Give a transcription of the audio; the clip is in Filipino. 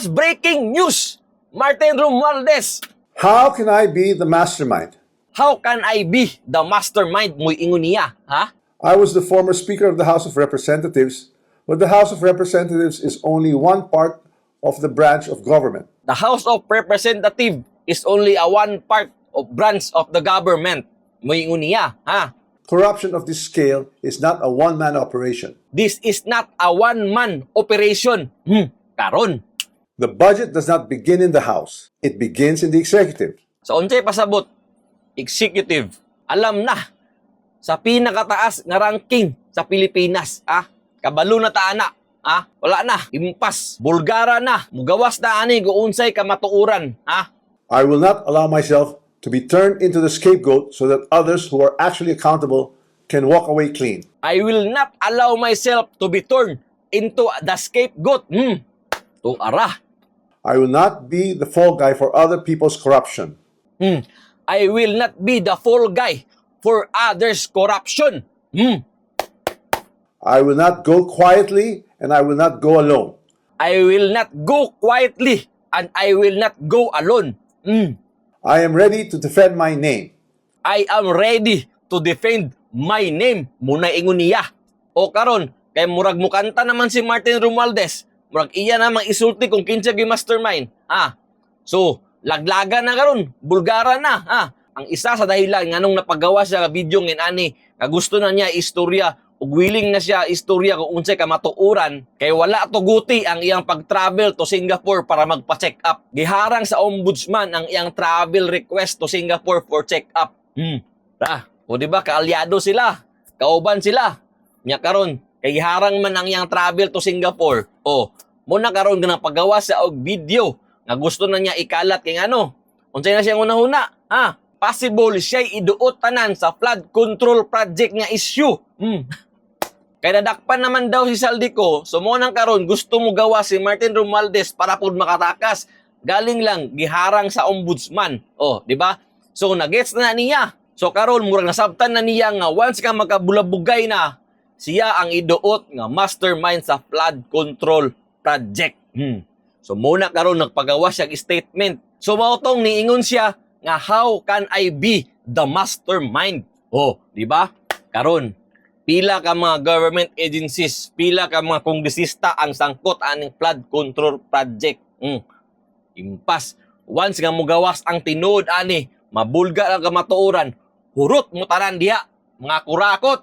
breaking news. Martin Romualdez. How can I be the mastermind? How can I be the mastermind mo ingon niya, ha? I was the former Speaker of the House of Representatives, but the House of Representatives is only one part of the branch of government. The House of Representative is only a one part of branch of the government. Mo ingon niya, ha? Corruption of this scale is not a one-man operation. This is not a one-man operation. Karon. The budget does not begin in the House. It begins in the executive. Sa unsay pasabot, executive, alam na sa pinakataas nga ranking sa Pilipinas, kabalo na ta ana, wala na, impas, bulgara na, mugawas na ani go unsay kamatuoran, I will not allow myself to be turned into the scapegoat so that others who are actually accountable can walk away clean. I will not allow myself to be turned into the scapegoat. Tuara. I will not be the fall guy for other people's corruption. I will not be the fall guy for others' corruption. I will not go quietly and I will not go alone. I will not go quietly and I will not go alone. I am ready to defend my name. I am ready to defend my name. Muna ingon niya. O karon, kay murag mukanta naman si Martin Romualdez. Murag iya namang isulti kung kinsa gi mastermind. So, laglaga na karon, bulgara na. Ang isa sa dahilan nganong napagawa siya nga video ngin ani, nga gusto na niya istorya ug willing na siya istorya kung unsay kamatuoran kay wala tuguti ang iyang pag-travel to Singapore para magpa-check up. Giharang sa ombudsman ang iyang travel request to Singapore for check up. O di ba kaalyado sila, kauban sila. Nya karon kay giharang man ang iyang travel to Singapore. Mo na karon nga pagawa sa og video nga gusto na niya ikalat kay ano. Unsay na siya una-una? Possible siya iduot tanan sa flood control project nga issue. Kaya nadakpan naman daw si Saldico, so mo nang karon gusto mo gawa si Martin Romualdez para pud makatakas. Galing lang giharang sa ombudsman. Di ba? So nagets na niya. So karon murag nasabtan na niya nga once ka magkabulabugay na, siya ang iduot nga mastermind sa flood control project. So muna karon nagpagawa siya statement. So mautong niingon siya nga how can I be the mastermind? Di ba? Karon pila ka mga government agencies, pila ka mga kongresista ang sangkot aning flood control project. Impas. Once nga mugawas ang tinuod ani, mabulga ang kamatuoran, hurot mo tanan diha, mga kurakot.